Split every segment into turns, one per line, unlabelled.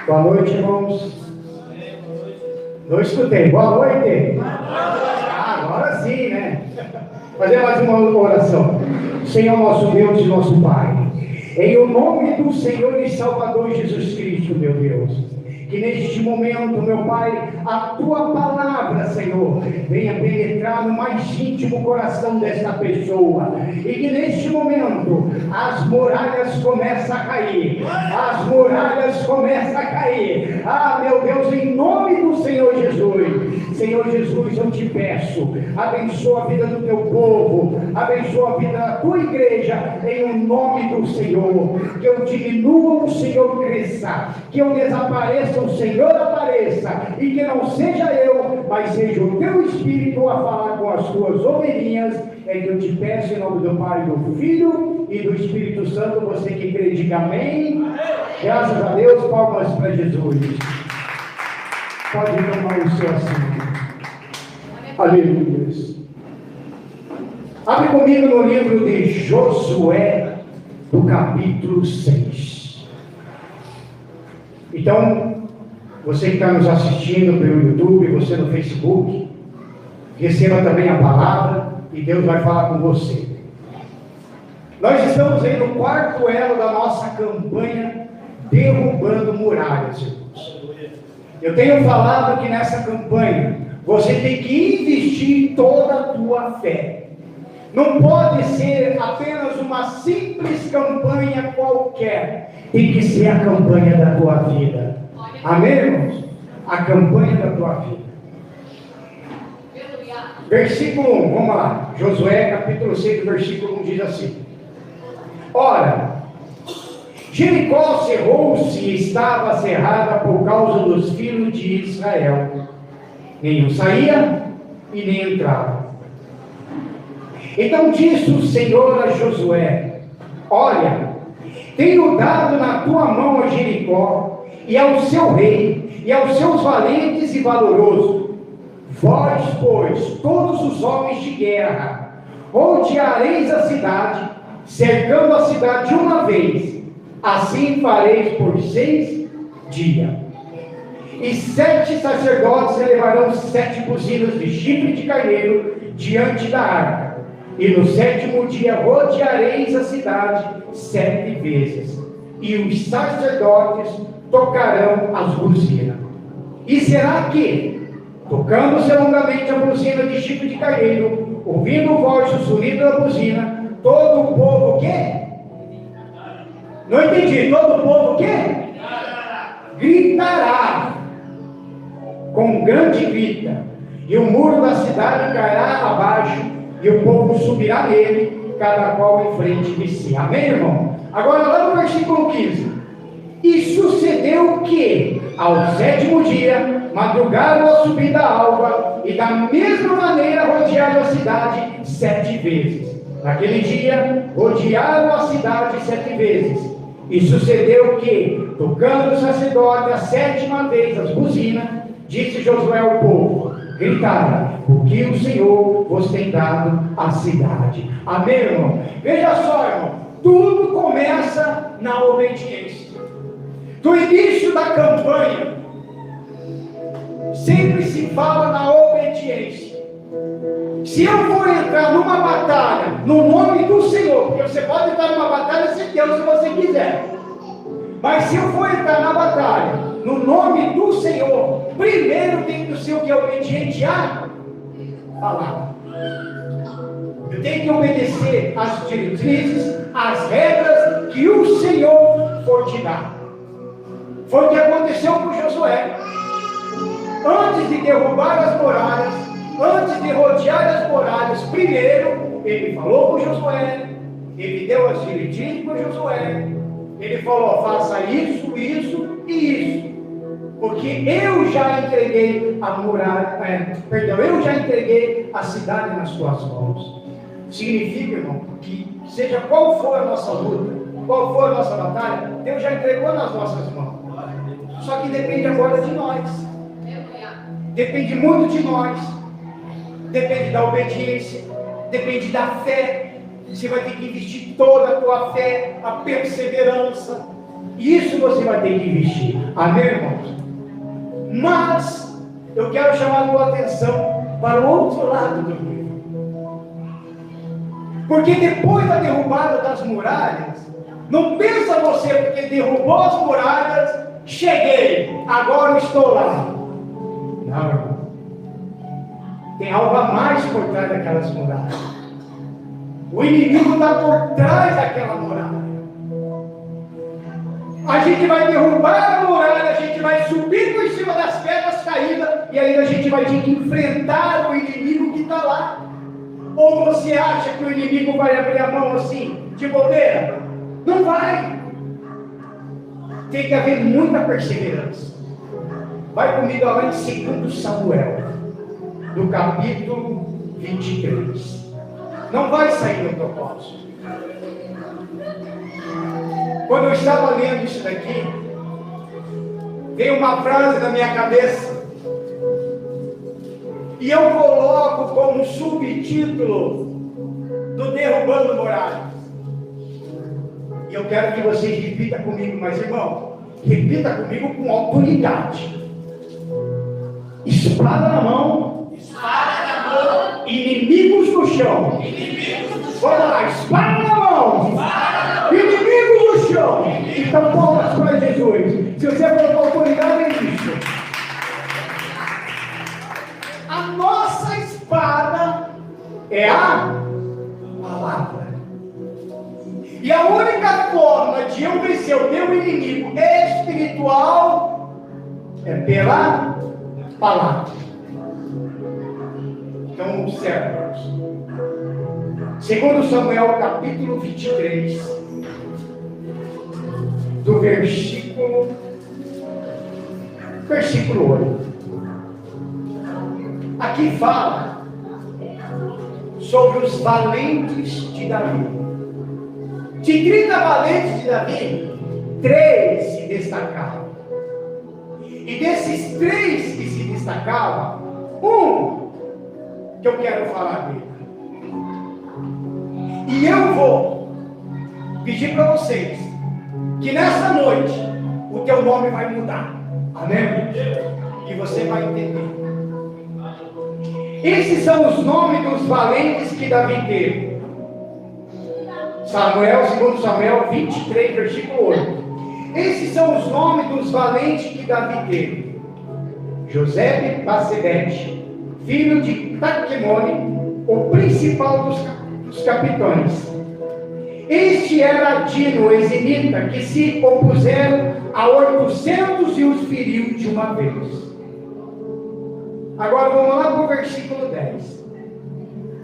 Boa noite, irmãos. Não escutei. Boa noite. Agora sim, né? Fazer mais uma oração. Senhor nosso Deus e nosso Pai, em o nome do Senhor e Salvador Jesus Cristo, meu Deus, que neste momento, meu Pai, a Tua palavra, Senhor, venha penetrar no mais íntimo coração desta pessoa, e que neste momento as muralhas começam a cair, as muralhas começam a cair. Ah, meu Deus, em nome do Senhor Jesus, Senhor Jesus, eu te peço, abençoa a vida do Teu povo, abençoa a vida da Tua igreja, em o nome do Senhor, que eu diminua, o Senhor cresça, que eu desapareça, o Senhor apareça, e que não seja eu, mas seja o Teu Espírito a falar com as Tuas ovelhinhas. É que eu te peço em nome do Pai, do Filho e do Espírito Santo. Você que crê, diga amém. Graças a Deus, palmas para Jesus. Pode tomar o seu assento. Aleluia. Abre comigo no livro de Josué, do capítulo 6. Então, você que está nos assistindo pelo YouTube, você no Facebook, receba também a palavra e Deus vai falar com você. Nós estamos aí no quarto elo da nossa campanha Derrubando Muralhas, irmãos. Eu tenho falado que nessa campanha você tem que investir toda a tua fé. Não pode ser apenas uma simples campanha qualquer. Tem que ser a campanha da tua vida. Amém, irmãos? A campanha da tua vida. Versículo 1, vamos lá. Josué capítulo 6, versículo 1 diz assim: Ora, Jericó cerrou-se e estava cerrada por causa dos filhos de Israel. Nenhum saía e nem entrava. Então disse o Senhor a Josué: Olha, tenho dado na tua mão a Jericó, e ao seu rei, e aos seus valentes e valorosos. Vós, pois, todos os homens de guerra, rodeareis a cidade, cercando a cidade uma vez. Assim fareis por 6 dias. E 7 sacerdotes elevarão 7 buzinas de chifre de carneiro diante da arca. E no 7º dia rodeareis a cidade 7 vezes. E os sacerdotes tocarão as buzinas. E será que, tocando-se longamente a buzina de chifre de carneiro, ouvindo o voz do sonido da buzina, todo o povo o quê? Não entendi. Todo o povo o quê? Gritará com grande grita, e o muro da cidade cairá abaixo, e o povo subirá nele, cada qual em frente de si. Amém, irmão? Agora lá no versículo 15: E sucedeu que, ao 7º dia, madrugaram a subir da alva, e da mesma maneira rodearam a cidade 7 vezes. Naquele dia, rodearam a cidade 7 vezes. E sucedeu que, tocando o sacerdote a 7ª vez as buzinas, disse Josué ao povo: gritaram, porque o Senhor vos tem dado a cidade. Amém, irmão? Veja só, irmão, tudo começa na obediência. Do início da campanha, sempre se fala na obediência. Se eu for entrar numa batalha no nome do Senhor, porque você pode entrar numa batalha sem Deus se você quiser, mas se eu for entrar na batalha no nome do Senhor, primeiro tem que ser o que é obediente à palavra. Eu tenho que obedecer às diretrizes, às regras que o Senhor for te dar. Foi o que aconteceu com Josué. Antes de derrubar as muralhas, antes de rodear as muralhas, primeiro ele falou com Josué, ele deu as diretrizes para Josué, ele falou: faça isso, isso e isso, porque eu já entreguei a muralha, eu já entreguei a cidade nas tuas mãos. Significa, irmão, que seja qual for a nossa luta, qual for a nossa batalha, Deus já entregou nas nossas mãos. Só que depende agora de nós. Depende muito de nós. Depende da obediência. Depende da fé. Você vai ter que investir toda a tua fé, a perseverança. Isso você vai ter que investir. Amém, irmãos? Mas eu quero chamar a tua atenção para o outro lado do livro. Porque depois da derrubada das muralhas, não pensa você, porque derrubou as muralhas, cheguei, agora estou lá. Não, irmão. Tem algo a mais por trás daquelas muralhas. O inimigo está por trás daquela muralha. A gente vai derrubar a muralha, a gente vai subir por cima das pedras caídas, e aí a gente vai ter que enfrentar o inimigo que está lá. Ou você acha que o inimigo vai abrir a mão assim, de bobeira? Não vai. Tem que haver muita perseverança. Vai comigo lá em 2 Samuel, do capítulo 23. Não vai sair do propósito. Quando eu estava lendo isso daqui, veio uma frase na minha cabeça, e eu coloco como subtítulo do Derrubando Muralhas. E eu quero que vocês repitam comigo, mas irmão, repita comigo com autoridade. Espada na mão, inimigos no chão. Vamos lá, espada na mão, inimigos no chão. Então, palmas para Jesus. Se você for com autoridade, é isso. A nossa espada é a palavra. E a única forma de eu vencer o meu inimigo espiritual é pela palavra. Então, observa. 2 Samuel, capítulo 23, do versículo 8. Aqui fala sobre os valentes de Davi. De 30 valentes de Davi, 3 se destacavam. E desses 3 que se destacavam, um que eu quero falar dele. E eu vou pedir para vocês que nessa noite o teu nome vai mudar. Amém? E você vai entender. Esses são os nomes dos valentes que Davi teve. 2 Samuel 23, versículo 8. Esses são os nomes dos valentes que Davi teve: José Basebete, filho de Taquemone, o principal dos capitães. Este era Dino, eximita, que se opuseram a 800 e os feriu de uma vez. Agora vamos lá para o versículo 10.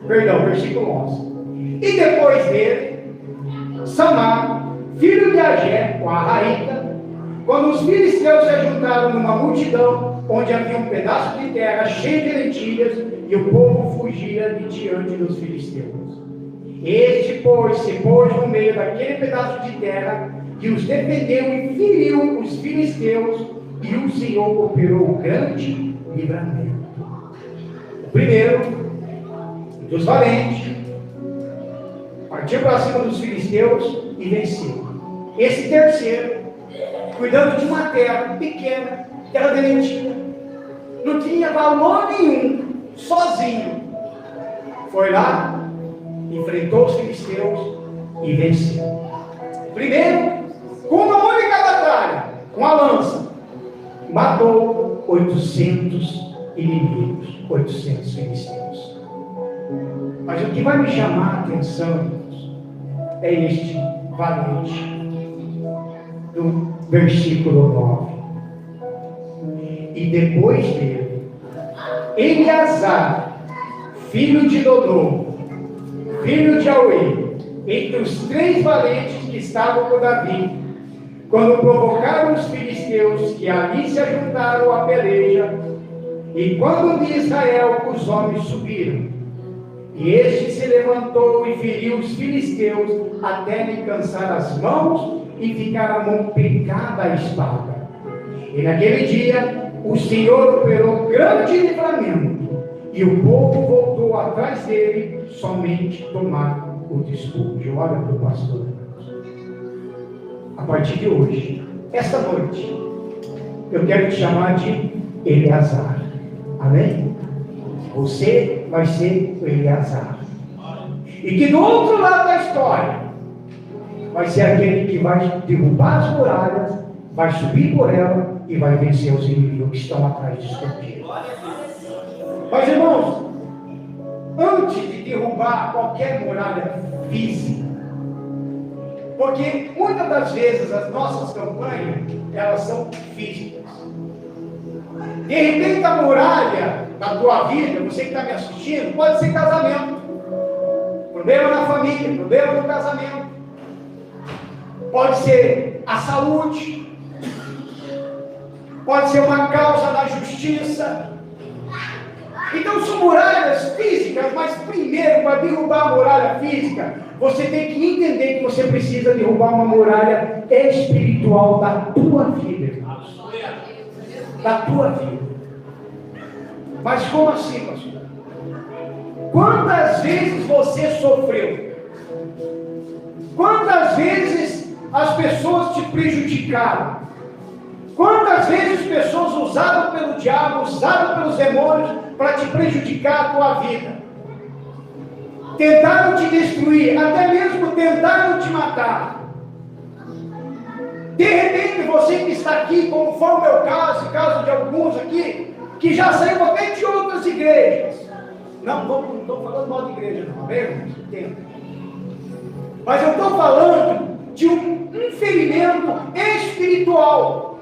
Perdão, versículo 11. E depois dele, Samar, filho de Agé, o Arraíta, quando os filisteus se ajuntaram numa multidão, onde havia um pedaço de terra cheio de lentilhas, e o povo fugia de diante dos filisteus. Este, pois, se pôs no meio daquele pedaço de terra, que os defendeu e feriu os filisteus, e o Senhor operou um grande livramento. O primeiro dos valentes partiu para cima dos filisteus e venceu. Esse terceiro, cuidando de uma terra pequena, terra de lentilha, não tinha valor nenhum, sozinho, foi lá, enfrentou os filisteus e venceu. Primeiro, com uma única batalha, com a lança, matou 800 inimigos, 800 filisteus. Mas o que vai me chamar a atenção, irmãos, é este valente do versículo 9. E depois dele, Eleazar, filho de Dodô, filho de Auê, entre os 3 valentes que estavam com Davi, quando provocaram os filisteus que ali se ajuntaram à peleja, e quando de Israel os homens subiram, e este se levantou e feriu os filisteus até lhe cansar as mãos e ficar a mão picada à espada. E naquele dia o Senhor operou grande livramento, e o povo voltou atrás dele, somente tomar o despojos. Olha para o pastor. a partir de hoje, esta noite, eu quero te chamar de Eleazar. Amém? Você vai ser o Eleazar. E que do outro lado da história, vai ser aquele que vai derrubar as muralhas, vai subir por ela e vai vencer os inimigos que estão atrás de escondido. Mas, irmãos, antes de derrubar qualquer muralha física, porque muitas das vezes as nossas campanhas, elas são físicas. De repente a muralha da tua vida, você que está me assistindo, pode ser casamento. Problema na família, problema no casamento. Pode ser a saúde. Pode ser uma causa na justiça. Então são muralhas físicas, mas primeiro, para derrubar a muralha física, você tem que entender que você precisa derrubar uma muralha espiritual da tua vida, irmãos. Da tua vida. Mas como assim, pastor? Quantas vezes você sofreu? Quantas vezes as pessoas te prejudicaram? Quantas vezes pessoas usadas pelo diabo, usadas pelos demônios para te prejudicar a tua vida? Tentaram te destruir, até mesmo tentaram te matar. De repente você que está aqui, como foi o meu caso, e caso de alguns aqui, que já saiu até de outras igrejas. Não estou falando mal de igreja, não, mesmo? Mas eu estou falando de um ferimento espiritual,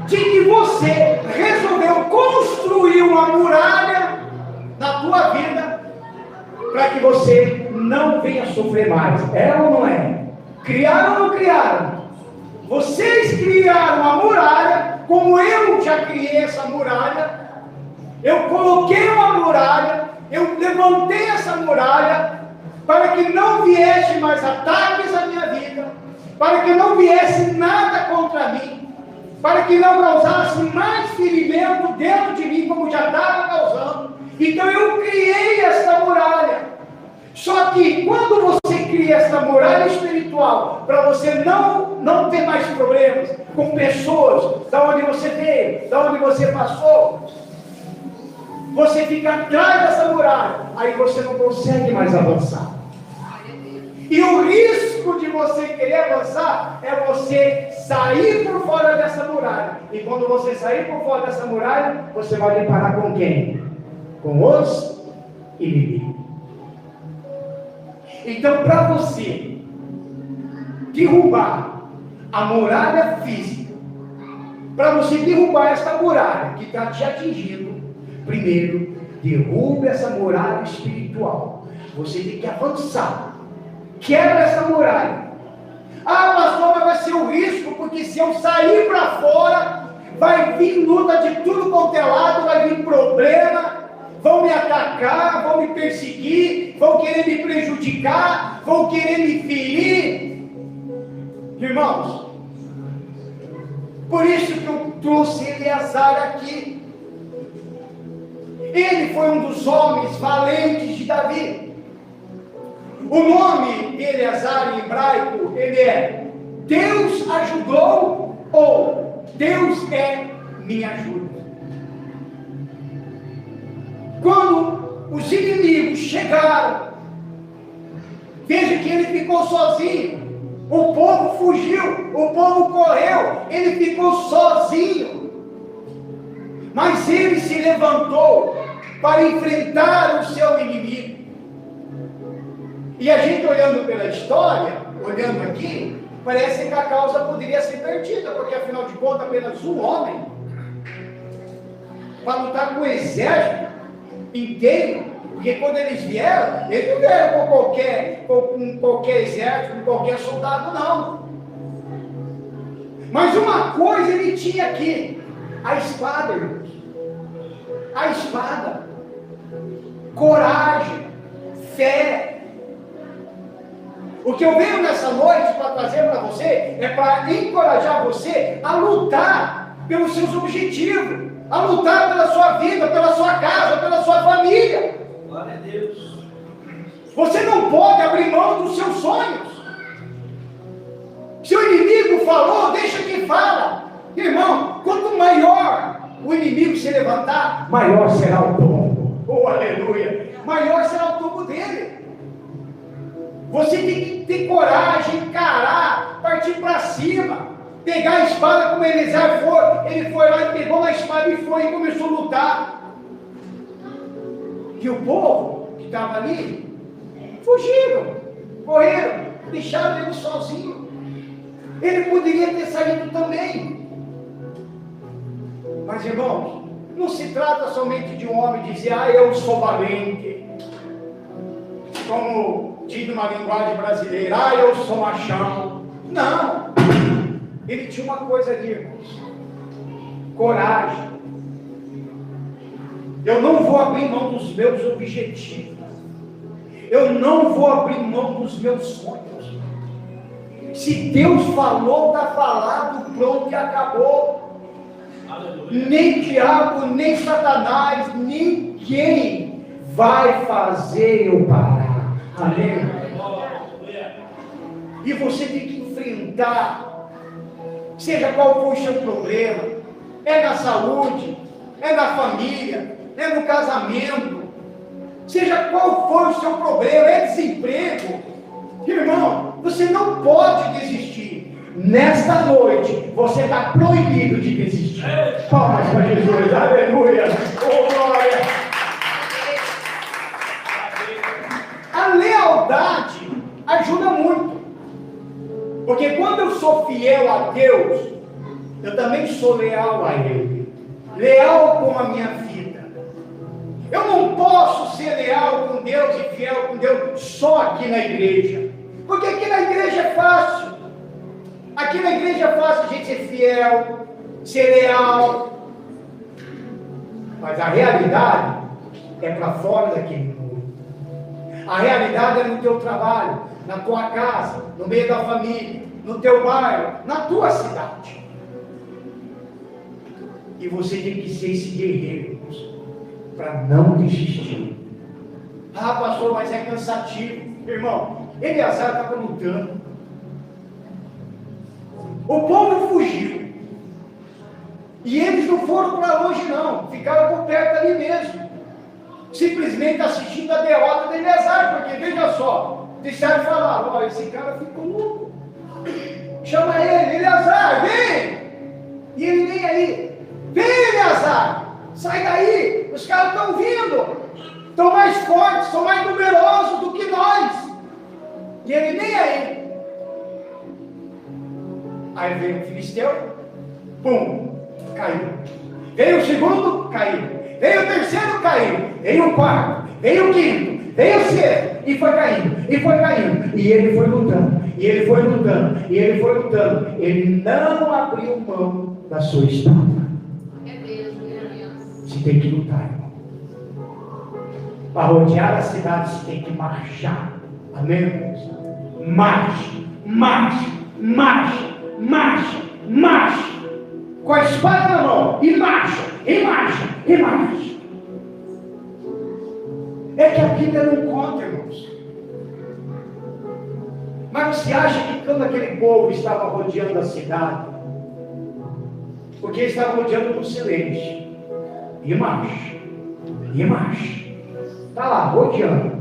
de que você resolveu construir uma muralha na tua vida, para que você não venha sofrer mais. É ou não é? Criaram ou não criaram? Vocês criaram uma muralha, como eu já criei essa muralha. Eu coloquei uma muralha, eu levantei essa muralha, para que não viesse mais ataques à minha vida, para que não viesse nada contra mim, para que não causasse mais ferimento dentro de mim, como já estava causando. Então eu criei essa muralha. Só que quando você cria essa muralha espiritual, para você não ter mais problemas com pessoas, da onde você veio, da onde você passou, você fica atrás dessa muralha, aí você não consegue mais avançar. E o risco de você querer avançar é você sair por fora dessa muralha. E quando você sair por fora dessa muralha, você vai deparar com quem? Com os inimigos. Então, para você derrubar a muralha física, para você derrubar essa muralha que está te atingindo, primeiro, derrube essa muralha espiritual. Você tem que avançar. Quebra essa muralha. Ah, pastor, mas vai ser um risco, porque se eu sair para fora, vai vir luta de tudo quanto é lado, vai vir problema, vão me atacar, vão me perseguir, vão querer me prejudicar, vão querer me ferir. Irmãos, por isso que eu trouxe Eleazar aqui. Ele foi um dos homens valentes de Davi. O nome de Eleazar em hebraico, ele é Deus ajudou, ou Deus é minha ajuda. Quando os inimigos chegaram, veja que ele ficou sozinho. O povo fugiu, o povo correu, ele ficou sozinho. Mas ele se levantou para enfrentar o seu inimigo. E a gente olhando pela história, olhando aqui, parece que a causa poderia ser perdida, porque afinal de contas apenas um homem, para lutar com o exército inteiro, porque quando eles vieram, eles não vieram com qualquer exército, com qualquer soldado, não. Mas uma coisa ele tinha aqui, a espada, irmãos. A espada, coragem, fé. O que eu venho nessa noite para trazer para você é para encorajar você a lutar pelos seus objetivos, a lutar pela sua vida, pela sua casa, pela sua família. Glória a Deus. Você não pode abrir mão dos seus sonhos. Se o inimigo falou, deixa que fala. Irmão, quanto maior o inimigo se levantar, maior será o tombo. Oh, aleluia! Maior será o tombo dele. Você tem que ter coragem, encarar, partir para cima, pegar a espada como Eliezer foi. Ele foi lá e pegou a espada e foi e começou a lutar. E o povo que estava ali fugiram, correram, deixaram ele sozinho. Ele poderia ter saído também. Mas, irmãos, não se trata somente de um homem dizer, eu sou valente, como diz numa linguagem brasileira, eu sou machão. Não, ele tinha uma coisa ali, irmãos, coragem. Eu não vou abrir mão dos meus objetivos, eu não vou abrir mão dos meus sonhos. Se Deus falou, está falado, pronto e acabou. Aleluia. Nem diabo, nem Satanás, ninguém vai fazer eu parar. Amém? E você tem que enfrentar, seja qual for o seu problema, é na saúde, é na família, é no casamento, seja qual for o seu problema, é desemprego, irmão, você não pode desistir. Nesta noite, você está proibido de desistir. Palmas para Jesus, aleluia, oh glória. A lealdade ajuda muito, porque quando eu sou fiel a Deus, eu também sou leal a Ele, leal com a minha vida. Eu não posso ser leal com Deus e fiel com Deus só aqui na igreja, porque aqui na igreja é fácil. Aqui na igreja é fácil a gente ser fiel, ser leal, mas a realidade é para fora daquele muro. A realidade é no teu trabalho, na tua casa, no meio da família, no teu bairro, na tua cidade. E você tem que ser esse guerreiro para não desistir. Ah, pastor, mas é cansativo. Irmão, Eleazar estava lutando. O povo fugiu. E eles não foram para longe não, ficaram por perto ali mesmo. Simplesmente assistindo a derrota de Eleazar, porque veja só, deixaram de falar, esse cara ficou louco. Chama ele, Eleazar, vem! E ele nem aí. Vem, Eleazar, sai daí, os caras estão vindo, estão mais fortes, são mais numerosos do que nós. E ele nem aí. Aí veio o filisteu, pum, caiu. Veio o segundo, caiu. Veio o terceiro, caiu. Veio o quarto, veio o quinto, veio o sexto, e foi caindo, e foi caindo. E ele foi lutando, e ele foi lutando, e ele foi lutando. Ele não abriu mão da sua espada. Você tem que lutar, irmão. Para rodear a cidade, você tem que marchar. Amém, irmãos? Marche, marche, marche. Marcha, marcha, com a espada na mão, e marcha, e marcha, e marcha. É que a Bíblia não conta, irmãos. Mas você acha que quando aquele povo estava rodeando a cidade, porque eles estavam rodeando no silêncio, e marcha, está lá, rodeando.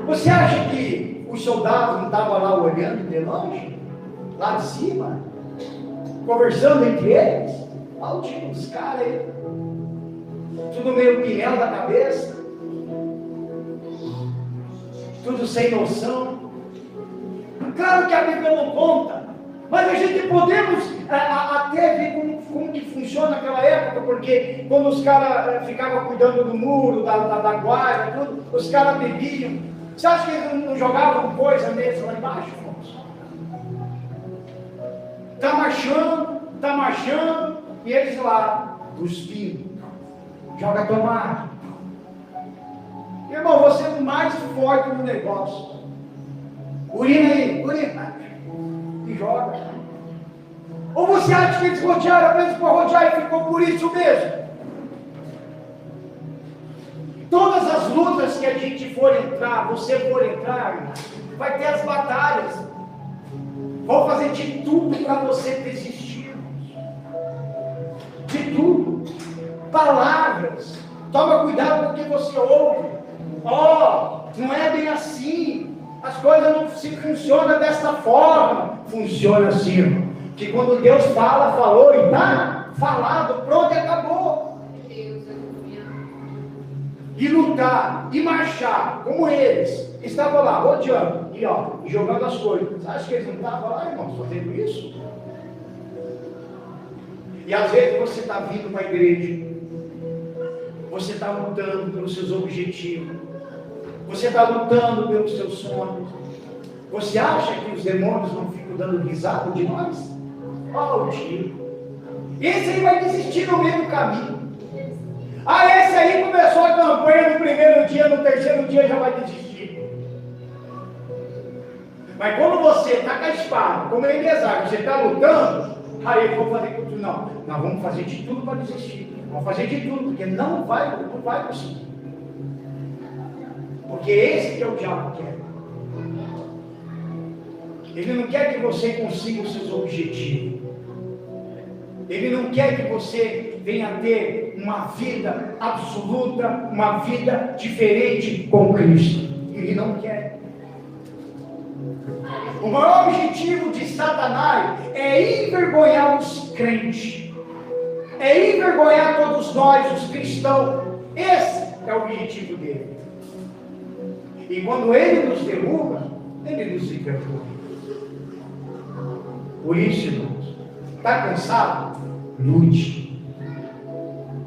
Você acha que os soldados não estavam lá olhando de longe? Lá de cima? Conversando entre eles? Olha o tipo dos caras aí. Tudo meio pinel da cabeça. Tudo sem noção. Claro que a Bíblia não conta. Mas a gente podemos até ver como que funciona naquela época. Porque quando os caras ficavam cuidando do muro, da guarda, tudo, os caras bebiam. Você acha que eles não jogavam coisa mesmo lá embaixo, irmãos? Está marchando, e eles lá, cuspindo. Joga tomate. Irmão, você é o mais forte no negócio. Urina aí, urina. E joga. Ou você acha que eles rodearam apenas para rodear e ficou por isso mesmo? Todas as lutas que a gente for entrar, você for entrar, vai ter as batalhas. Vou fazer de tudo para você desistir. De tudo. Palavras. Toma cuidado com o que você ouve. Não é bem assim. As coisas não se funcionam desta forma. Funciona assim, irmão. Que quando Deus fala, falou e está falado, pronto e acabou. E lutar, e marchar, como eles. Estavam lá, rodeando, e jogando as coisas. Você acha que eles não estavam lá, irmãos, fazendo isso? E às vezes você está vindo para a igreja. Você está lutando pelos seus objetivos. Você está lutando pelos seus sonhos. Você acha que os demônios não ficam dando risada de nós? O tio. Esse aí vai desistir no meio do caminho. Esse aí começou a campanha no primeiro dia, no terceiro dia já vai desistir. Mas quando você está com a espada, como é empresário, você está lutando, aí eu vou fazer tudo. Não, nós vamos fazer de tudo para desistir. Vamos fazer de tudo, porque não vai conseguir. Porque esse que é o diabo quer. Ele não quer que você consiga os seus objetivos. Ele não quer que você venha ter uma vida absoluta, uma vida diferente com Cristo. Ele não quer. O maior objetivo de Satanás é envergonhar os crentes. É envergonhar todos nós, os cristãos. Esse é o objetivo dele. E quando ele nos derruba, ele nos envergonha. Por isso, irmãos, está cansado? Lute.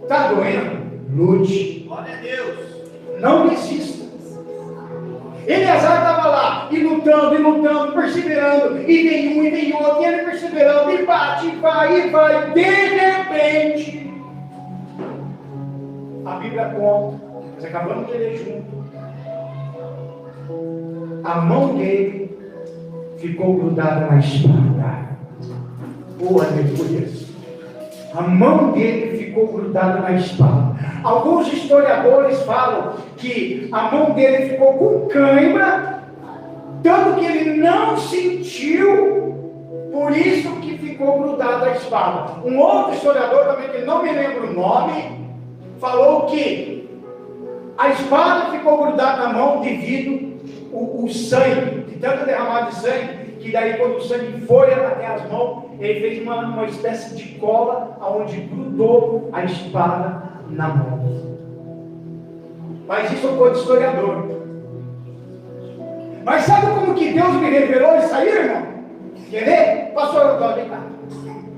Está doendo? Lute. Glória a Deus. Não desista. Eleazar estava lá, e lutando, perseverando, e vem um, e vem outro, e ele perseverando, e bate, e vai, de repente, a Bíblia conta, nós acabamos de ler junto, a mão dele ficou grudada na espada. Aleluia. A mão dele ficou grudada na espada. Alguns historiadores falam que a mão dele ficou com cãibra, tanto que ele não sentiu, por isso que ficou grudada a espada. Um outro historiador também, que não me lembro o nome, falou que a espada ficou grudada na mão devido o sangue, de tanto derramar de sangue, que daí quando o sangue foi até as mãos, ele fez uma espécie de cola, onde grudou a espada na mão. Mas isso foi de historiador. Mas sabe como que Deus me revelou isso aí, irmão? Quer ver? Pastor, vem cá.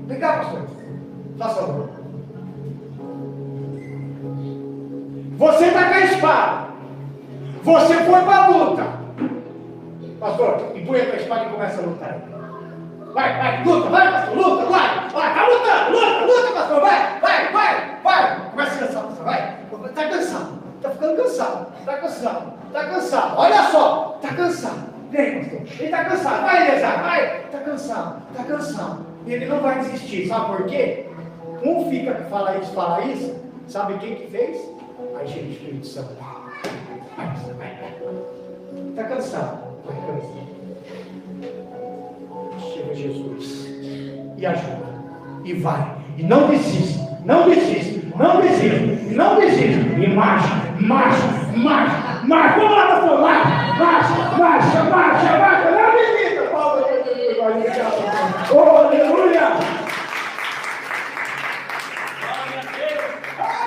Vem cá, pastor. Faça favor. Você está com a espada. Você foi para a luta. Pastor, empunha com a espada e começa a lutar. Vai, luta, vai, pastor, luta, vai, tá lutando, luta, pastor, vai. Começa a cansar, pastor, vai. Tá cansado, tá ficando cansado, tá cansado. Olha só, tá cansado. Vem, pastor, ele tá cansado, vai, Eleazar, vai. Tá cansado. E ele não vai desistir, sabe por quê? Um fica que fala isso, sabe quem que fez? Aí chega o Espírito Santo. Vai. Tá cansado. Chega Jesus e ajuda, e vai, e não desista, e marcha, vamos lá, pastor, marcha, não desista, aleluia.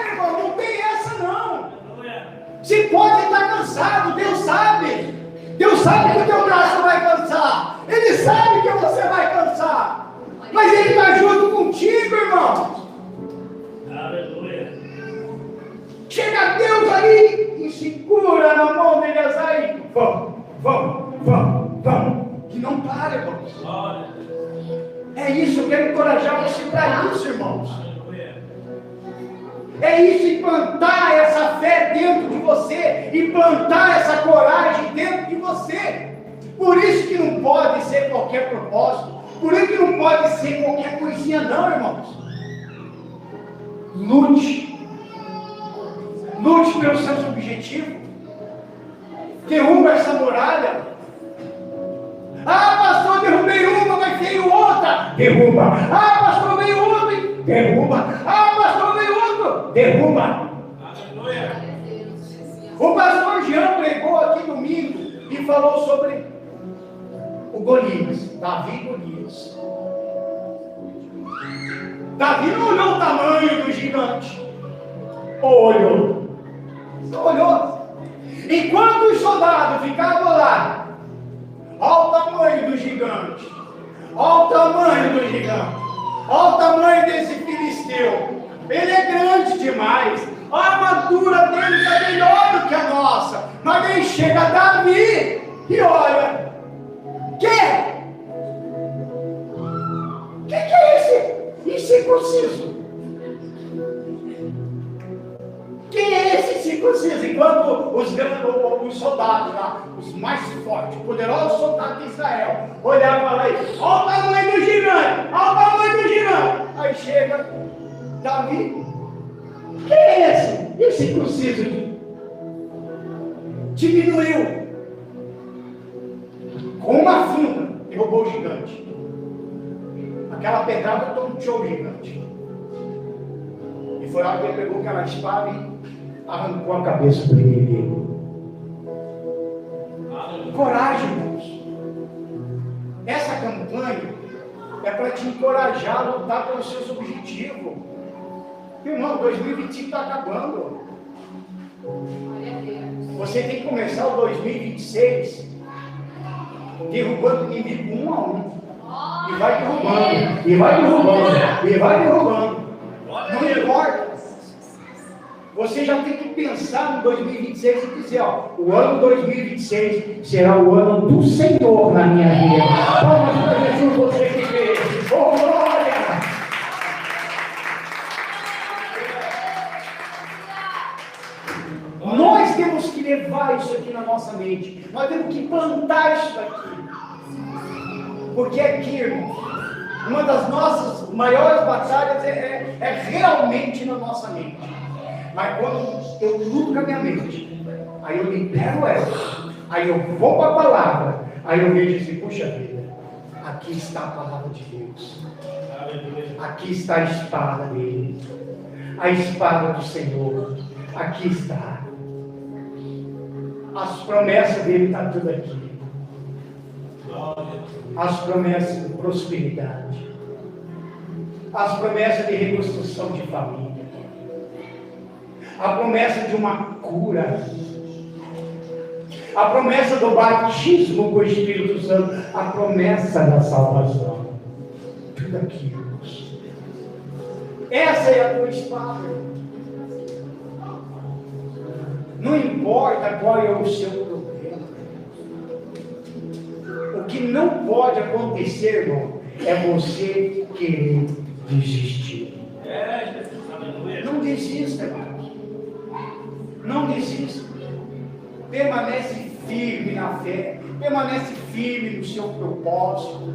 Irmão, não tem essa não. Você pode estar cansado, Deus sabe que o teu braço vai cansar. Ele sabe que você vai cansar. Mas Ele está junto contigo, irmão. Aleluia. Chega Deus aí e segura na mão dele aí. Vamos. Que não para, irmãos. É isso, eu quero encorajar você para isso, irmãos. É isso, implantar essa fé dentro de você, implantar essa coragem dentro de você. Por isso que não pode ser qualquer propósito, por isso que não pode ser qualquer coisinha não, irmãos. Lute pelos seus objetivos, derruba essa muralha. Pastor, derrubei uma, mas derruba. Ah, pastor, veio outro, derruba. Ah, pastor, veio outro, derruba. O pastor Jean pregou aqui domingo e falou sobre o Golias, Davi e Golias. Davi não olhou o tamanho do gigante, ou olhou? Não olhou. Enquanto os soldados ficavam lá, olha o tamanho do gigante, olha o tamanho do gigante, olha o tamanho desse filisteu, ele é grande demais, a armadura dele está melhor do que a nossa. Mas aí chega Davi e olha, que é esse incircunciso? Quem é esse circunciso? Enquanto os soldados lá, os mais fortes, poderosos soldados de Israel, olhavam lá e olha o tamanho do gigante, olha o tamanho do gigante. Aí chega Davi, quem é esse? Esse circunciso diminuiu com uma funda, derrubou o gigante. Aquela pedrada tonteou o gigante. E foi lá que ele pegou aquela espada e arrancou a cabeça do inimigo. Coragem, irmãos. Essa campanha é para te encorajar a lutar pelos seus objetivos. Irmão, 2025 está acabando. Você tem que começar o 2026 derrubando o inimigo um a um. E vai derrubando, e vai derrubando, e vai derrubando. Não importa. Você já tem que pensar no 2026 e dizer, ó, o ano 2026 será o ano do Senhor na minha vida. Palmas para Jesus, você que crê. Oh, glória! Nós temos que levar isso aqui na nossa mente. Nós temos que plantar isso daqui. Porque aqui, irmão, uma das nossas maiores batalhas é realmente na nossa mente. Mas quando eu luto com a minha mente, aí eu libero ela, aí eu vou para a palavra, aí eu vejo assim, puxa vida, aqui está a palavra de Deus, aqui está a espada dele, a espada do Senhor, aqui está. As promessas dele estão tudo aqui. As promessas de prosperidade, as promessas de reconstrução de família, a promessa de uma cura, a promessa do batismo com o Espírito Santo, a promessa da salvação. Tudo aquilo. Essa é a tua espada. Não importa qual é o seu problema. O que não pode acontecer, irmão, é você querer desistir. Não desista, irmão. Não desista. Permanece firme na fé. Permanece firme no seu propósito.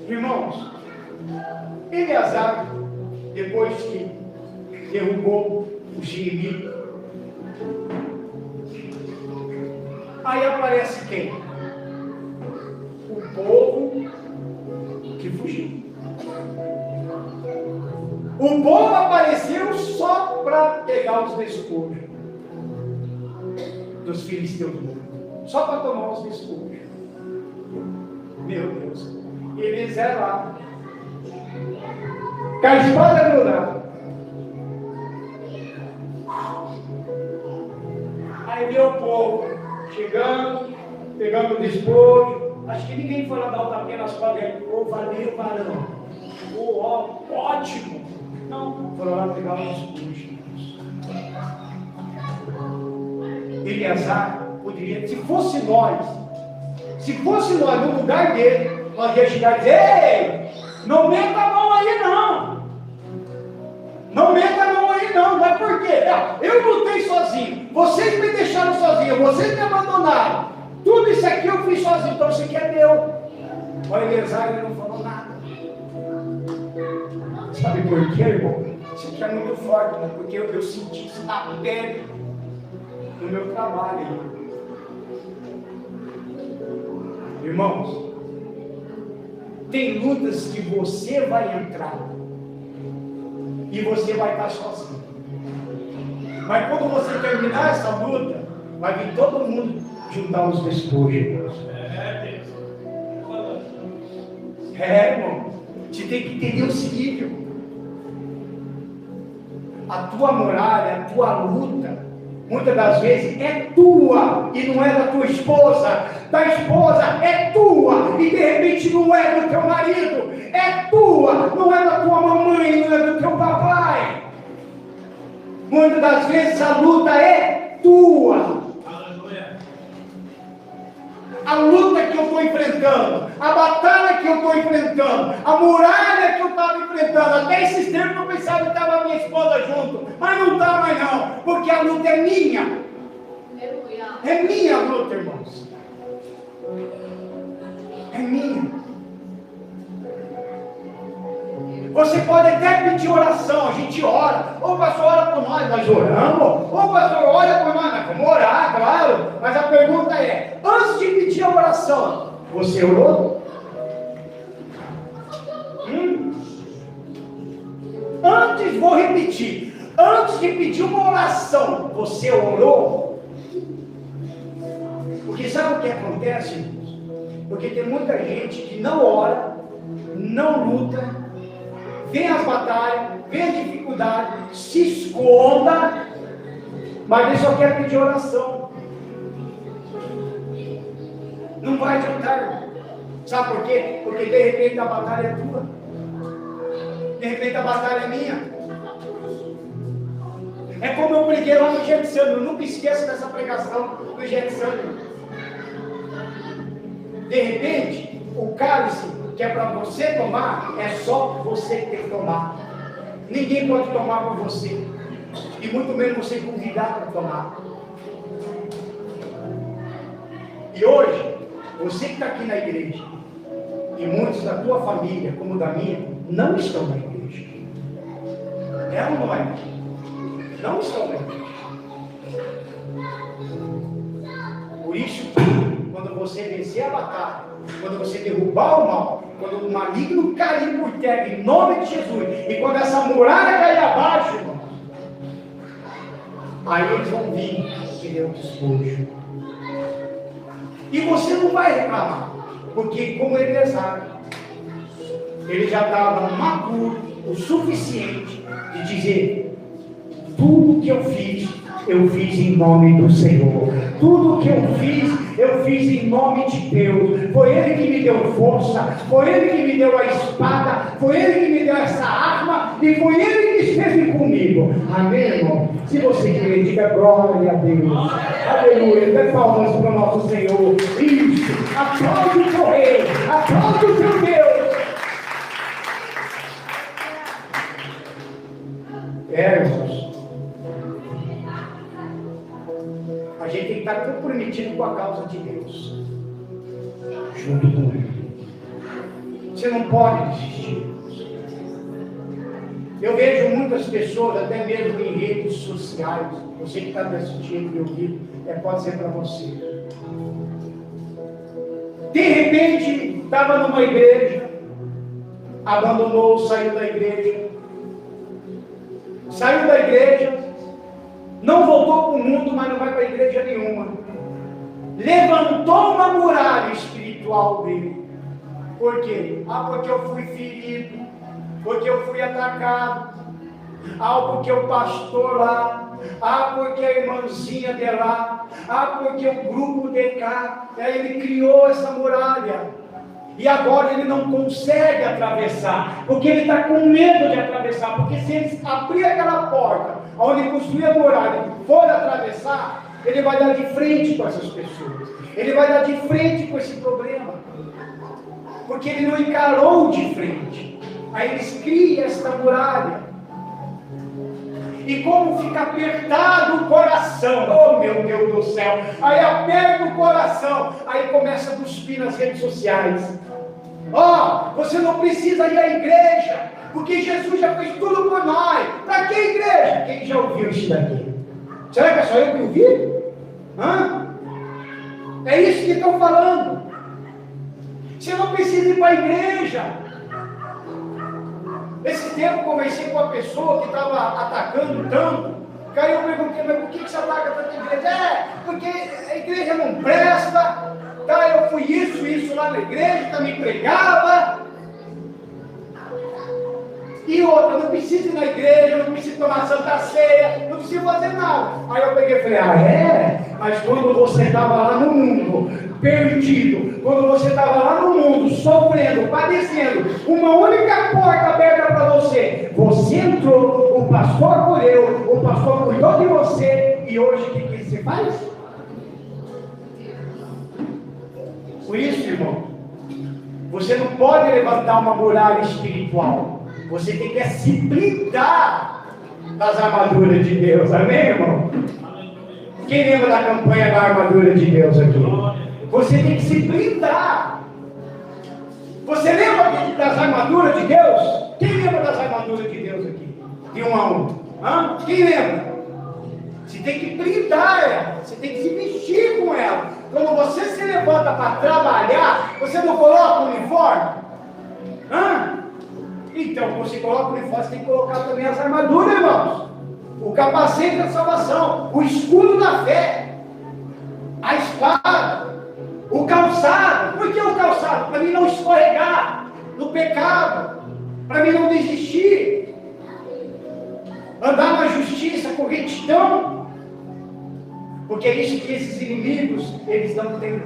Irmãos, Eleazar, depois que derrubou os inimigos, aí aparece quem? O povo que fugiu. O povo apareceu só para pegar os despojos dos filisteus mortos, só para tomar os despojos. Meu Deus, eles eram lá, com a espada grudada. Aí viu o povo chegando, pegando o despojo. Acho que ninguém foi lá dar o tapinha nas costas dele. Oh, valeu, varão. Oh, ó, ótimo. Não, foram lá pegar os despojos. Eleazar poderia, se fosse nós no lugar dele, nós ia chegar e dizer: ei, não meta a mão aí não. Não meta a mão aí não. Mas por quê? Eu lutei sozinho. Vocês me deixaram sozinho. Vocês me abandonaram. Tudo isso aqui eu fiz sozinho. Então isso aqui é meu. Mas Eleazar, ele não falou nada. Sabe por quê, irmão? Isso aqui é muito forte, né? Porque eu senti isso na pele, no meu trabalho. Irmãos, Tem lutas que você vai entrar e você vai estar sozinho. Mas quando você terminar essa luta, vai vir todo mundo juntar os despojos. Irmão, você tem que entender o seguinte: a tua muralha, a tua luta, muitas das vezes é tua e não é da tua esposa. Da esposa é tua e de repente não é do teu marido. É tua, não é da tua mamãe, não é do teu papai. Muitas das vezes a luta é tua. A luta que eu estou enfrentando, a batalha que eu estou enfrentando, a muralha que eu estava enfrentando. Até esses tempos eu pensava que estava a minha esposa junto, mas não está mais não, porque a luta é minha. É minha a luta, irmãos. É minha. Você pode até pedir oração, a gente ora. Ô pastor, ora por nós oramos. Ô pastor, ora por nós vamos orar, claro. Mas a pergunta é, antes de pedir a oração, você orou? Antes, vou repetir, antes de pedir uma oração, você orou? Porque sabe o que acontece, irmãos? Porque tem muita gente que não ora, não luta, vem as batalhas, vem a dificuldade, se esconda, mas ele só quer pedir oração. Não vai adiantar, irmão. Sabe por quê? Porque de repente a batalha é tua, de repente a batalha é minha. É como eu preguei lá no Getsemane, eu nunca esqueço dessa pregação do Getsemane. De repente, o cálice que é para você tomar, é só você que tem que tomar. Ninguém pode tomar por você, e muito menos você convidar para tomar. E hoje, você que está aqui na igreja, e muitos da tua família, como da minha, não estão na igreja. É ou não é? Não estão na igreja. Por isso, quando você vencer a batalha, quando você derrubar o mal, quando o maligno cair por terra, em nome de Jesus, e quando essa muralha cair abaixo, irmão, aí eles vão vir querer o despojo. E você não vai reclamar, porque como Eleazar, ele já estava maduro o suficiente de dizer: tudo que eu fiz em nome do Senhor. Tudo que eu fiz em nome de Deus. Foi Ele que me deu força, foi Ele que me deu a espada, foi Ele que me deu essa arma, e foi Ele que esteve comigo. Amém, irmão? Se você querer, diga glória a Deus. Aleluia. Dê palmas para o nosso Senhor. Isso. Aplaude o seu rei. Aplaude o seu Deus. Irmãos, a gente tem que estar comprometido com a causa de Deus, junto com Ele. Você não pode desistir. Eu vejo muitas pessoas, até mesmo em redes sociais, você que está me assistindo e ouvindo, pode ser para você. De repente, estava numa igreja, abandonou, saiu da igreja, não voltou para o mundo, mas não vai para a igreja nenhuma. Levantou uma muralha espiritual dele. Por quê? Porque eu fui ferido, porque eu fui atacado, porque o pastor lá, porque a irmãzinha de lá, porque o grupo de cá. Aí ele criou essa muralha. E agora ele não consegue atravessar, porque ele está com medo de atravessar. Porque se ele abrir aquela porta, onde construir a muralha, e for atravessar, ele vai dar de frente com essas pessoas, ele vai dar de frente com esse problema, porque ele não encarou de frente. Aí eles criam esta muralha, e como fica apertado o coração, oh meu Deus do céu, aí aperta o coração, aí começa a cuspir nas redes sociais. Você não precisa ir à igreja, porque Jesus já fez tudo por nós. Para que igreja? Quem já ouviu isso daqui? Será que é só eu que ouvi? É isso que estão falando. Você não precisa ir para a igreja. Esse tempo eu conversei com uma pessoa que estava atacando tanto. Aí eu perguntei, mas por que você ataca tanta igreja? Porque a igreja não presta. Tá, eu fui isso lá na igreja, também pregava. E outra, não preciso ir na igreja, não preciso tomar santa ceia, não preciso fazer nada. Aí eu peguei e falei, mas quando você estava lá no mundo, perdido, quando você estava lá no mundo, sofrendo, padecendo, uma única porta aberta para você, você entrou, o pastor acolheu, o pastor cuidou de você, e hoje o que você faz? Por isso, irmão, você não pode levantar uma muralha espiritual. Você tem que se blindar das armaduras de Deus, amém, irmão? Quem lembra da campanha da armadura de Deus aqui? Você tem que se blindar. Você lembra das armaduras de Deus? Quem lembra das armaduras de Deus aqui? De um a um. Quem lembra? Você tem que blindar ela. Você tem que se vestir com ela. Quando você se levanta para trabalhar, você não coloca o uniforme? Então, quando você coloca o uniforme, você tem que colocar também as armaduras, irmãos. O capacete da salvação, o escudo da fé, a espada, o calçado. Por que o calçado? Para mim não escorregar no pecado, para mim não desistir, andar na justiça, com retidão, porque é isso que esses inimigos, eles não têm.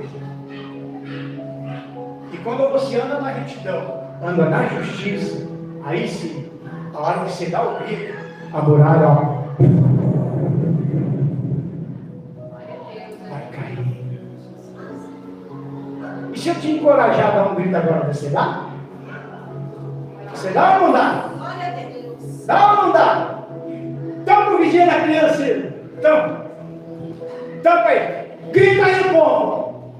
E quando você anda na retidão, anda na justiça, aí sim, a hora que você dá o grito, a muralha, vai cair. E se eu te encorajar a dar um grito agora, você dá? Você dá ou não dá? Dá ou não dá? Tampa o vigia da criança, tampa aí, grita aí, povo.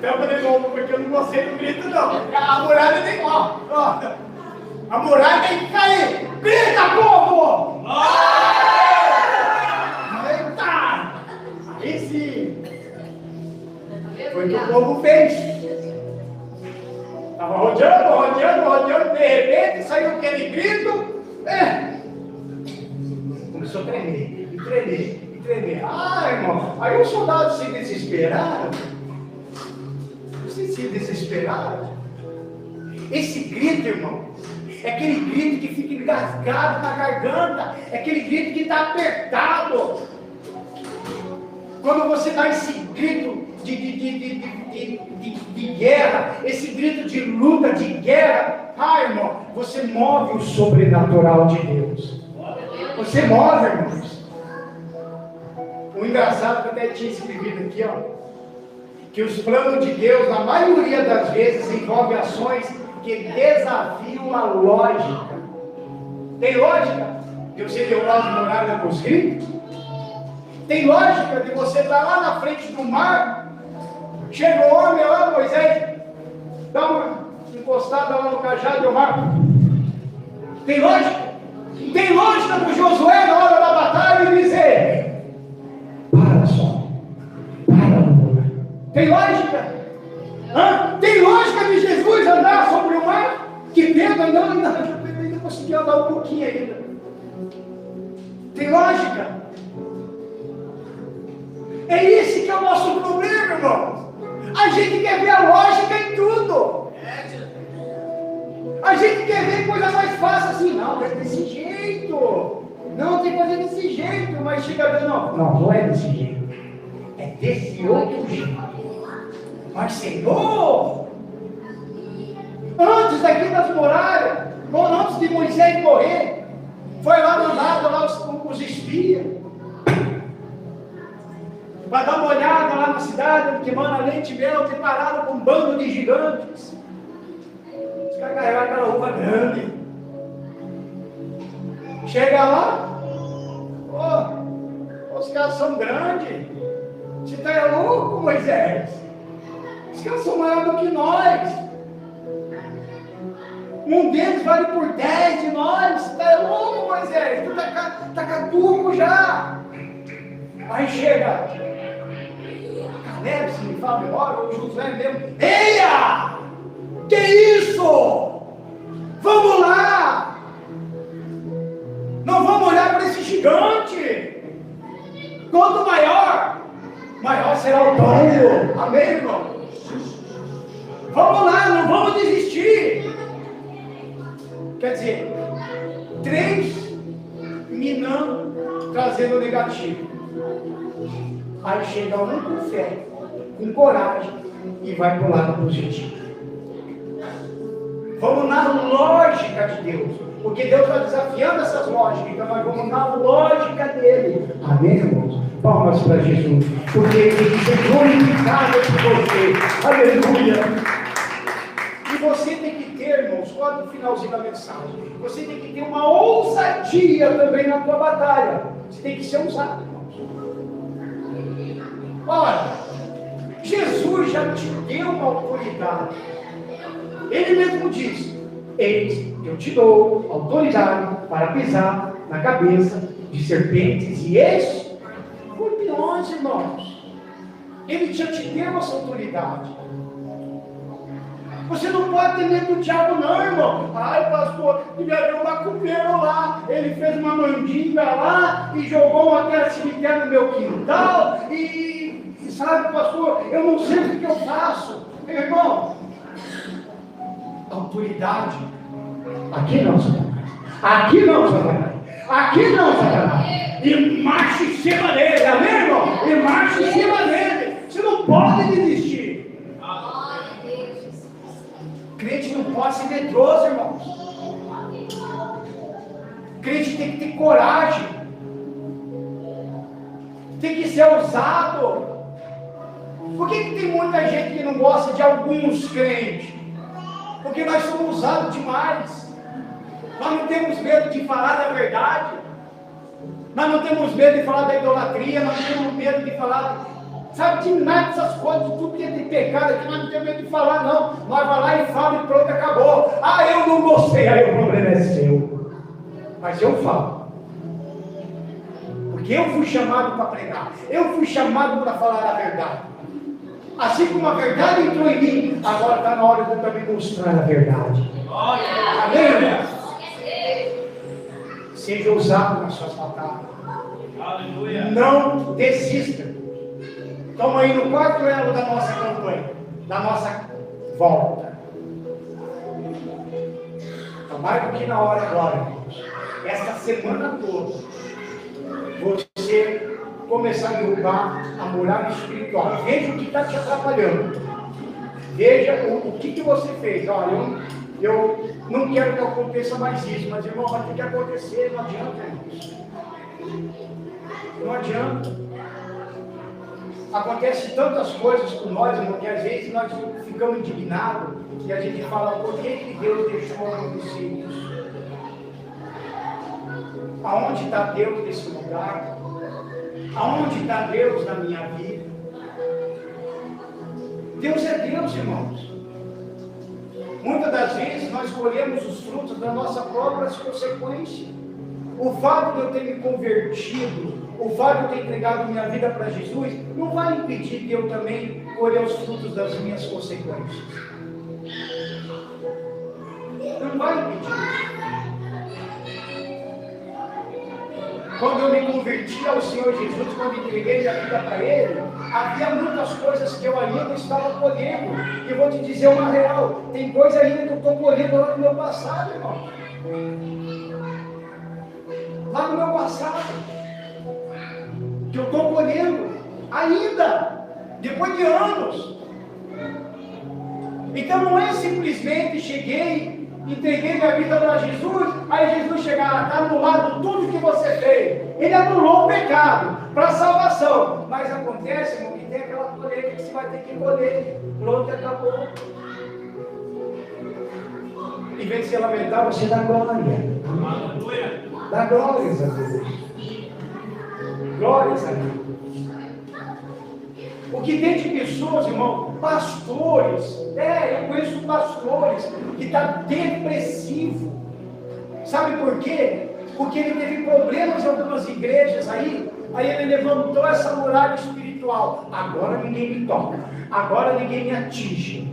Tampa de novo, porque eu não gostei do grito, não. A muralha tem mal. A muralha tem que cair. Grita, povo! Eita! Aí sim. Foi o que o povo fez. Estava rodeando, de repente saiu aquele grito. Começou a tremer, e tremer. Irmão, aí os soldados se desesperaram. Se desesperaram. Esse grito, irmão, é aquele grito que fica engasgado na garganta, é aquele grito que está apertado. Quando você dá esse grito de guerra, esse grito de luta, de guerra, irmão, você move o sobrenatural de Deus. Você move, irmãos. O engraçado que eu até tinha escrevido aqui, que os planos de Deus, na maioria das vezes, envolvem ações que desafiam a lógica. Tem lógica de você derrubar as muralhas com os gritos? Tem lógica de você estar lá na frente do mar, chega o homem lá, Moisés, dá uma encostada lá no cajado do mar. Tem lógica? Tem lógica do Josué na hora da batalha e dizer: para só, tem lógica? Tem lógica de Jesus andar sobre o mar? Que Pedro ainda conseguiu andar um pouquinho ainda. Tem lógica? É esse que é o nosso problema, irmão. A gente quer ver a lógica em tudo. A gente quer ver coisa mais fácil assim. Não, é desse jeito. Não, tem que fazer desse jeito. Mas chega a ver, não é desse jeito. É desse outro jeito. Mas Senhor, antes daqui das muralhas, antes de Moisés morrer, foi lá mandado lá os espias para dar uma olhada lá na cidade que mana leite e mel, preparado com um bando de gigantes. Os caras carregaram aquela uva grande. Chega lá, os caras são grandes. Você está louco, Moisés? Os caras são maiores do que nós. Um deles vale por 10 de nós. Você está louco, Moisés? Tu está caduco já. Aí chega
Caleb, se me fala memória, ou Josué mesmo, eia! Que isso? Vamos lá! Não vamos olhar para esse gigante! Quanto maior, maior será o tombo. Amém, irmão? Vamos lá, não vamos desistir. Quer dizer, 3 minando, trazendo negativo. Aí chega um com fé, com coragem, e vai para o lado positivo. Vamos na lógica de Deus, porque Deus está desafiando essas lógicas, então nós vamos na lógica dele.
Amém, irmãos? Palmas para Jesus, porque ele tem que ser glorificado por você. Aleluia!
E você tem que ter, irmãos, quase no finalzinho da mensagem, você tem que ter uma ousadia também na tua batalha. Você tem que ser ousado, irmãos. Olha, Jesus já te deu uma autoridade. Ele mesmo disse: eis, eu te dou autoridade para pisar na cabeça de serpentes e escorpiões, irmãos. Ele já te deu essa autoridade. Você não pode ter medo do diabo, não, irmão. Ai, pastor, devia haver um macumbeiro lá. Ele fez uma mandinga lá e jogou uma terra cemitério no meu quintal. E sabe, pastor, eu não sei o que eu faço. Meu irmão, autoridade.
Aqui não, Satanás. Aqui não, Satanás. Aqui não, Satanás.
E marcha em cima dele, amém, irmão? E marcha em cima dele. Você não pode desistir. Crente não pode ser medroso, irmãos. Crente tem que ter coragem. Tem que ser ousado. Por que tem muita gente que não gosta de alguns crentes? Porque nós somos ousados demais. Nós não temos medo de falar da verdade. Nós não temos medo de falar da idolatria. Nós não temos medo de falar, sabe, de nada dessas coisas, de tudo que é de pecado aqui. Nós não temos medo de falar, não. Nós vamos lá e fala e pronto, acabou. Ah, eu não gostei. Aí o problema é seu. Mas eu falo. Porque eu fui chamado para pregar. Eu fui chamado para falar a verdade. Assim como a verdade entrou em mim, agora está na hora de eu também mostrar a verdade. Amém, irmão? Seja ousado nas suas batalhas. Aleluia. Não desista. Estamos aí no 4º elo da nossa campanha, da nossa volta. Então, mais do que na hora agora, irmãos, esta semana toda, você começar a derrubar a muralha espiritual. Veja o que está te atrapalhando. Veja o que você fez. Olha, eu não quero que aconteça mais isso, mas, irmão, vai ter que acontecer. Não adianta, irmãos. Não adianta. Acontece tantas coisas com nós, irmão, que às vezes nós ficamos indignados e a gente fala: por que Deus deixou acontecer isso? Aonde está Deus nesse lugar? Aonde está Deus na minha vida? Deus é Deus, irmãos. Muitas das vezes nós colhemos os frutos das nossas próprias consequências. O fato de eu ter me convertido, o fato de eu ter entregado minha vida para Jesus, não vai impedir que eu também colher os frutos das minhas consequências. Não vai impedir. Quando eu me converti ao Senhor Jesus, quando entreguei minha vida para Ele, havia muitas coisas que eu ainda estava colhendo. E eu vou te dizer uma real: tem coisa ainda que eu estou colhendo lá no meu passado, irmão. Lá no meu passado, que eu estou colhendo ainda, depois de anos. Então não é simplesmente cheguei, entreguei minha vida para Jesus, aí Jesus chegar, está anulado tudo que você fez. Ele anulou o pecado para a salvação. Mas acontece, irmão, que tem aquela colheita que você vai ter que colher. Pronto, acabou. Em vez de se lamentar, você dá glória. Dá glórias a Deus. Glórias a Deus. O que tem de pessoas, irmão, pastores, eu conheço pastores que está depressivo. Sabe por quê? Porque ele teve problemas em algumas igrejas aí ele levantou essa muralha espiritual espiritual. Agora ninguém me toca, agora ninguém me atinge.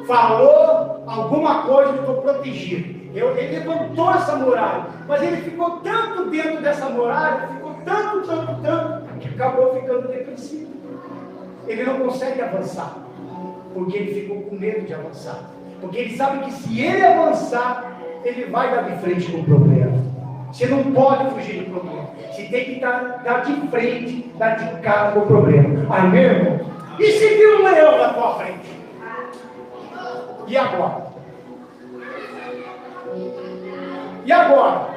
Falou alguma coisa, eu estou protegido. Ele levantou essa muralha, mas ele ficou tanto dentro dessa muralha, ficou tanto, que acabou ficando depressivo. Ele não consegue avançar, porque ele ficou com medo de avançar. Porque ele sabe que se ele avançar, ele vai dar de frente com o problema. Você não pode fugir do problema. Você tem que dar de frente, dar de cara com o problema. Aí mesmo, e se vir um leão na tua frente? E agora? E agora?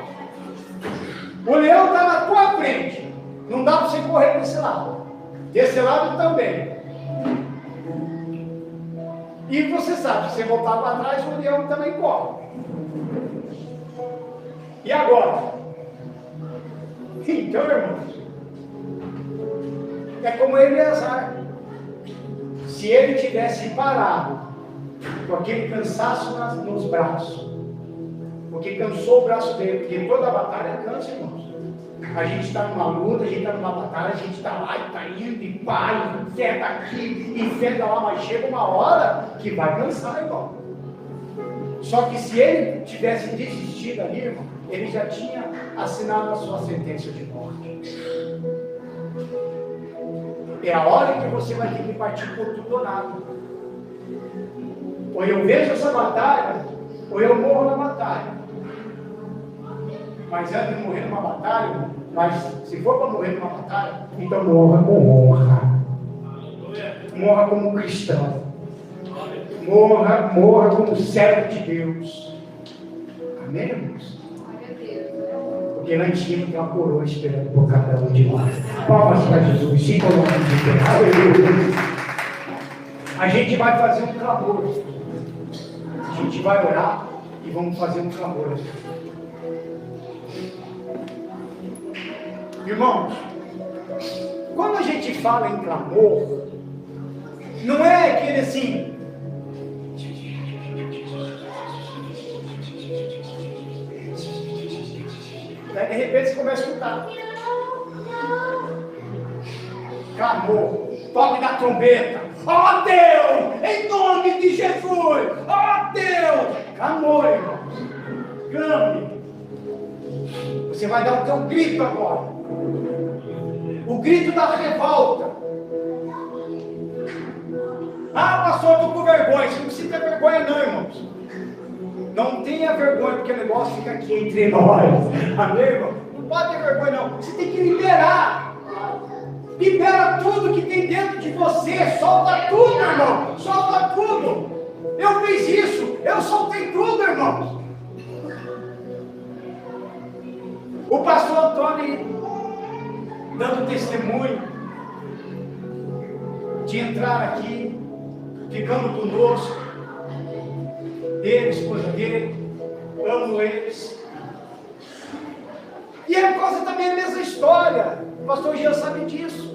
O leão está na tua frente. Não dá para você correr desse lado. Desse lado também. E você sabe, se você voltar para trás, o leão também corre. E agora? Então, irmãos, é como Eleazar. Se ele tivesse parado com aquele cansaço nos braços, porque cansou o braço dele, porque toda a batalha cansa, irmãos. A gente está numa luta, a gente está numa batalha, a gente está lá e está indo, e vai, enfrenta aqui, enfrenta lá, mas chega uma hora que vai cansar, irmão. Só que se ele tivesse desistido ali, irmão, ele já tinha assinado a sua sentença de morte. É a hora que você vai ter que partir por tudo ou nada. Ou eu vejo essa batalha, ou eu morro na batalha. Mas antes de morrer numa batalha, mas se for para morrer numa batalha, então morra com honra. Morra como cristão. Morra como servo de Deus. Amém, irmãos? Porque lá em cima tem uma coroa esperando por cada um de nós. Palmas para Jesus. Se coloque de pé. Aleluia. A gente vai fazer um clamor. A gente vai orar e vamos fazer um clamor. Irmãos, quando a gente fala em clamor, não é aquele assim. Daí de repente você começa a escutar. Clamor, toque da trombeta. Ó Deus, em nome de Jesus. Ó Deus, clamor, irmãos. Clame. Você vai dar o teu grito agora. O grito da revolta. Ah, pastor, eu estou com vergonha. Você não precisa ter vergonha não, irmãos. Não tenha vergonha, porque o negócio fica aqui entre nós. Amém, irmão? Não pode ter vergonha não. Você tem que liberar. Libera tudo que tem dentro de você. Solta tudo, irmão. Solta tudo. Eu fiz isso. Eu soltei tudo, irmãos. O pastor Antônio dando testemunho de entrar aqui, ficando conosco, ele, esposa dele, amo eles. E é quase também a mesma história. O pastor Jean sabe disso.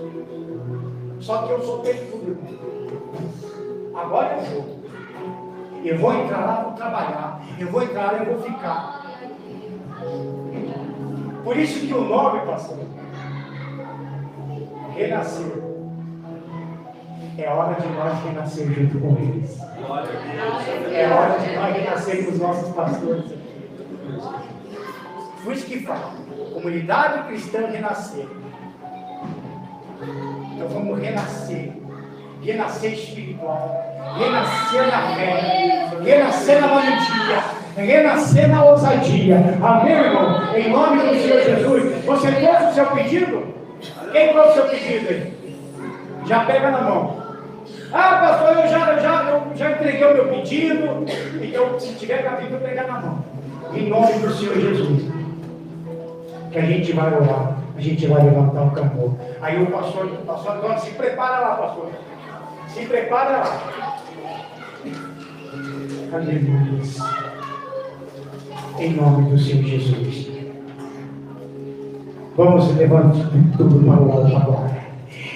Só que eu soltei tudo, irmão. Agora eu vou. Eu vou entrar lá, vou trabalhar. Eu vou entrar lá, eu vou ficar. Por isso que o nome, pastor, renascer. É hora de nós renascer junto com eles. É hora de nós renascer com os nossos pastores. Por isso que fala, comunidade cristã renascer. Então vamos renascer. Renascer espiritual. Renascer na fé. Renascer na valentia. Renascer na ousadia. Amém, irmão? Em nome do Senhor Jesus. Você trouxe o seu pedido? Quem trouxe o seu pedido aí? Já pega na mão. Ah, pastor, eu já entreguei o meu pedido. Então, se tiver cabível, eu pegar na mão. Em nome do Senhor Jesus. Que a gente vai orar. A gente vai levantar um clamor. Aí o pastor Antônio, se prepara lá, pastor. Se prepara lá. Aleluia. Em nome do Senhor Jesus. Vamos levantar tudo para o alto agora.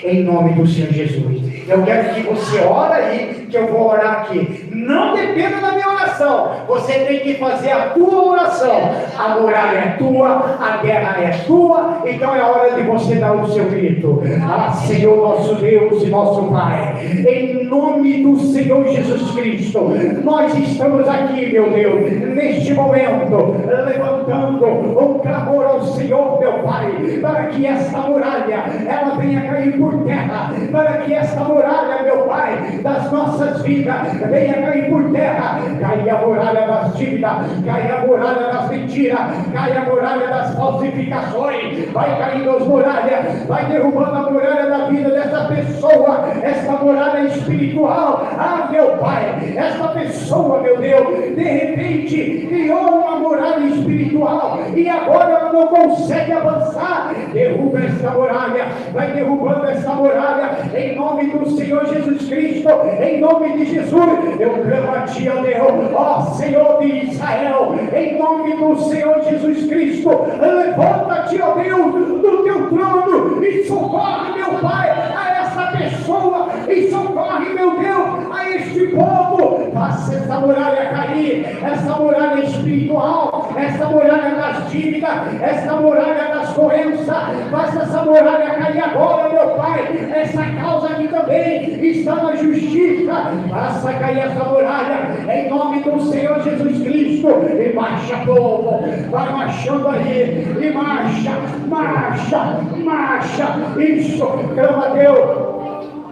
Em nome do Senhor Jesus. Eu quero que você ore aí, que eu vou orar aqui. Não dependa da minha oração,
Você tem que fazer a tua oração. A muralha é tua, a guerra é tua, então é hora de você dar o seu grito. Ah, Senhor nosso Deus e nosso Pai, em nome do Senhor Jesus Cristo, nós estamos aqui, meu Deus, neste momento, levantando um clamor ao Senhor, meu Pai, para que esta muralha, ela venha cair por terra, para que esta muralha, meu Pai, das nossas vidas, venha cair por terra. Cai a muralha das dívidas, cai a muralha das mentiras, cai a muralha das falsificações, vai caindo as muralhas, vai derrubando a muralha da vida dessa pessoa, essa muralha espiritual. Ah, meu Pai, essa pessoa, meu Deus, de repente criou uma muralha espiritual e agora ela não consegue avançar. Derruba essa muralha, vai derrubando essa muralha, em nome do Senhor Jesus Cristo, em nome de Jesus. Eu clamo a Ti, ó Deus, ó Senhor de Israel, em nome do Senhor Jesus Cristo, levanta-te, ó Deus, do Teu trono e socorre, meu Pai, a essa pessoa, e socorre, meu Deus, a este povo. Faça essa muralha cair, essa muralha espiritual, essa muralha das dívidas, essa muralha das doenças, faça essa muralha cair agora, meu Pai. Essa causa aqui também está na justiça, faça cair essa muralha, em nome do Senhor Jesus Cristo. E marcha, povo, vai marchando aí, e marcha, marcha, marcha. Isso, clama a Deus.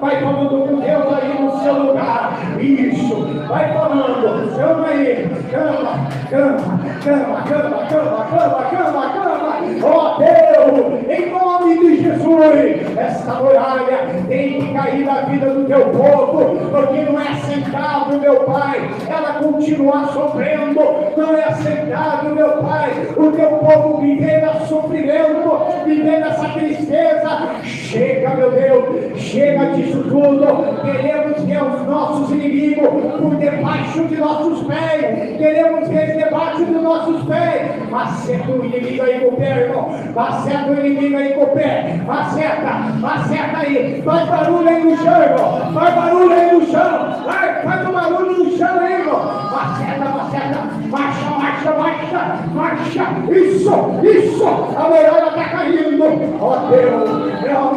Vai falando com Deus aí no seu lugar. Isso. Vai falando. Chama aí. Cama, cama, cama, cama, cama, cama, cama, cama. Ó Deus, em nome de Jesus, essa muralha tem que cair na vida do teu povo, porque não é aceitável, meu Pai, ela continuar sofrendo. Não é aceitável, meu Pai, o teu povo viver a sofrimento, viver essa tristeza. Chega, meu Deus, chega disso tudo. Queremos ver os nossos inimigos por debaixo de nossos pés. Queremos ver debaixo dos nossos pés. Acerta o inimigo aí com o pé, irmão. Acerta o inimigo aí com o pé. Acerta aí. Faz barulho aí no chão, irmão. Faz barulho aí no chão. Faz um barulho no chão aí, irmão. Acerta. Marcha, marcha, marcha, marcha. Isso. A muralha está caindo. Ó Deus,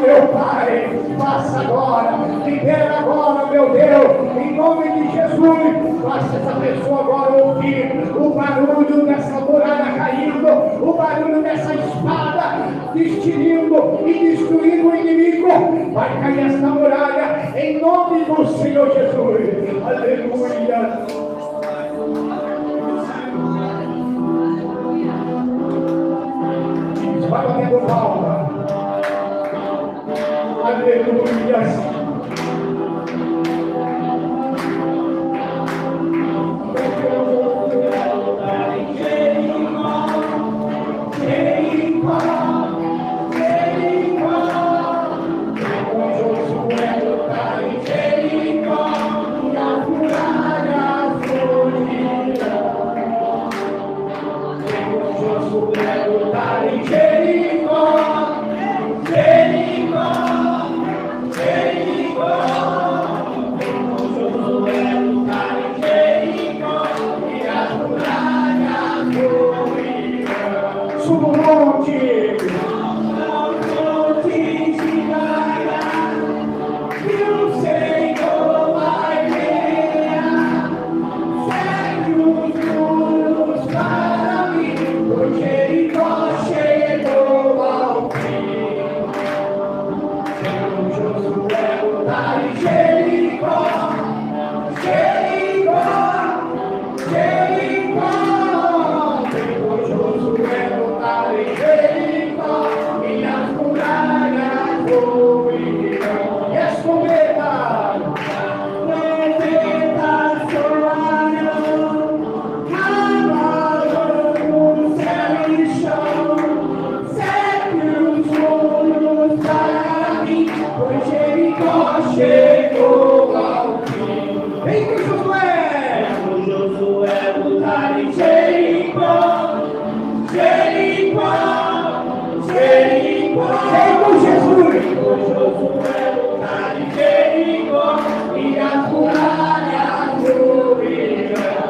meu Pai, faça agora. Libera agora, meu Deus, em nome de Jesus. Faça essa pessoa agora ouvir o barulho dessa muralha caindo, o barulho dessa espada destruindo e destruindo o inimigo. Vai cair essa muralha em nome do Senhor Jesus. Aleluia. Vai batendo palma. Aleluia.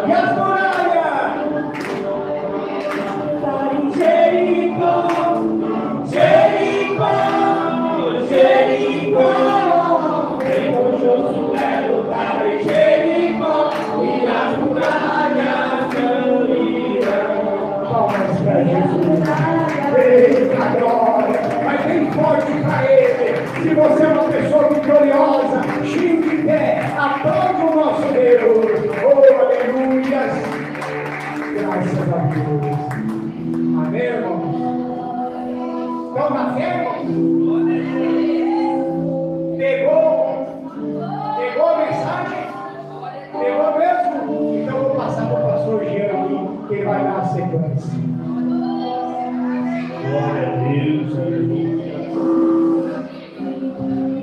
E as muralhas Graças a Deus. Amém, irmãos? Estão na fé, irmãos? Pegou a mensagem? Pegou mesmo? Então eu vou passar para o pastor Jean aqui, que ele vai dar a sequência.
Glória a Deus, aleluia.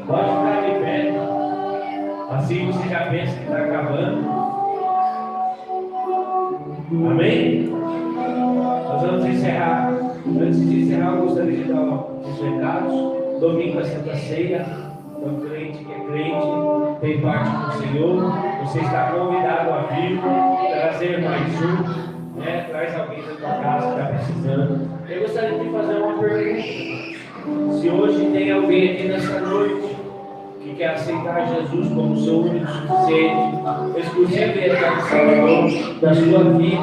Pode ficar de pé. Assim você já pensa que está acabando. Amém? Nós vamos encerrar. Antes de encerrar, eu gostaria de dar os recados. Domingo é Santa Ceia. Então, crente que é crente, tem parte com o Senhor. Você está convidado a vir, trazer mais um. Né? Traz alguém da tua casa que está precisando. Eu gostaria de fazer uma pergunta. Se hoje tem alguém aqui nessa noite que quer aceitar Jesus como seu único suficiente, exclusivo e eterno Salvador da sua vida,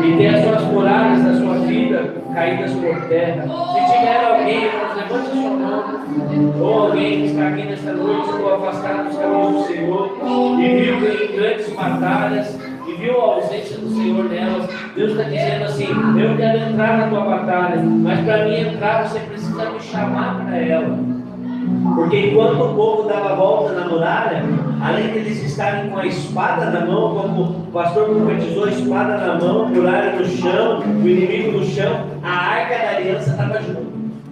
e ter as suas muralhas da sua vida caídas por terra. Se tiver alguém, levante a sua mão, ou alguém que está aqui nessa noite, ou afastado dos caminhos do Senhor, e viu em grandes batalhas, e viu a ausência do Senhor nelas. Deus está dizendo assim: eu quero entrar na tua batalha, mas para mim entrar você precisa me chamar para ela. Porque enquanto o povo dava a volta na muralha, além de eles estarem com a espada na mão, como o pastor profetizou, a espada na mão, muralha no chão, o inimigo no chão, a arca da aliança estava junto,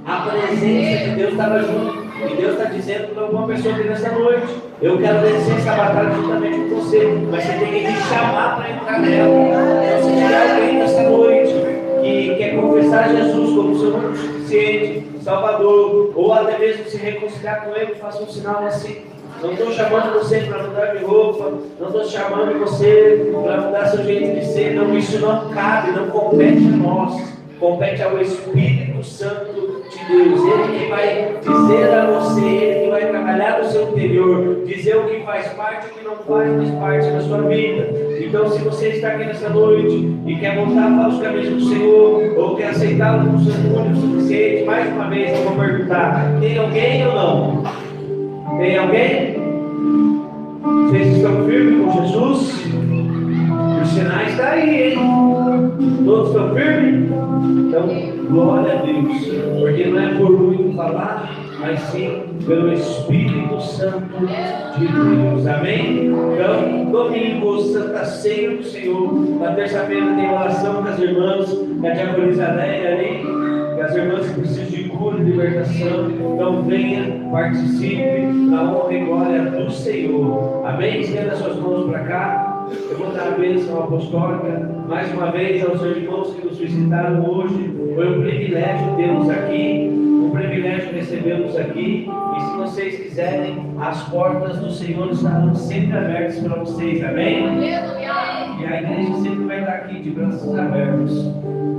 a presença de Deus estava junto. E Deus está dizendo para alguma pessoa aqui nessa noite: eu quero vencer essa batalha juntamente com você, mas você tem que me chamar para entrar nela. Então, se tiver alguém nessa noite que quer confessar Jesus como seu único suficiente, Salvador, ou até mesmo se reconciliar com Ele, faça um sinal assim. Não estou chamando você para mudar de roupa, não estou chamando você para mudar seu jeito de ser, não, isso não cabe, não compete a nós, compete ao Espírito Santo de Deus. Ele que vai dizer a você, Ele que vai trabalhar no seu interior, dizer o que faz parte e o que não faz parte da sua vida. Então, se você está aqui nessa noite e quer voltar para os caminhos do Senhor, ou quer aceitá-lo como seu único suficiente, mais uma vez eu vou perguntar: tem alguém ou não? Tem alguém? Vocês estão firmes com Jesus? Os sinais estão aí, hein? Todos estão firmes? Então, glória a Deus, porque não é por muito falar, mas sim pelo Espírito Santo de Deus. Amém? Então, domingo, Santa Ceia do Senhor. Na terça-feira tem oração com as irmãs, com a diaconisa Léia ali, que as irmãs que precisam de cura e libertação. Então, venha, participe na honra e glória do Senhor. Amém? Estenda suas mãos para cá. Eu vou dar a bênção apostólica mais uma vez aos irmãos que nos visitaram hoje. Foi um privilégio tê-los aqui, um privilégio recebê-los aqui. E se vocês quiserem, as portas do Senhor estarão sempre abertas para vocês. Amém? E a igreja sempre vai estar aqui de braços abertos.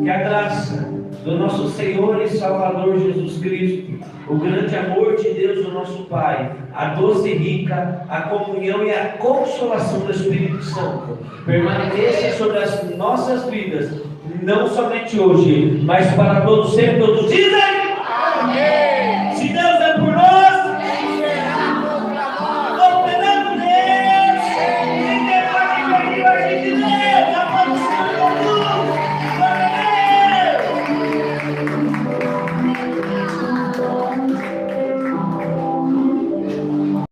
Que a graça do nosso Senhor e Salvador Jesus Cristo, o grande amor de Deus, o nosso Pai, a doce e rica, a comunhão e a consolação do Espírito Santo permaneça sobre as nossas vidas, não somente hoje, mas para todos sempre. Todos dizem amém.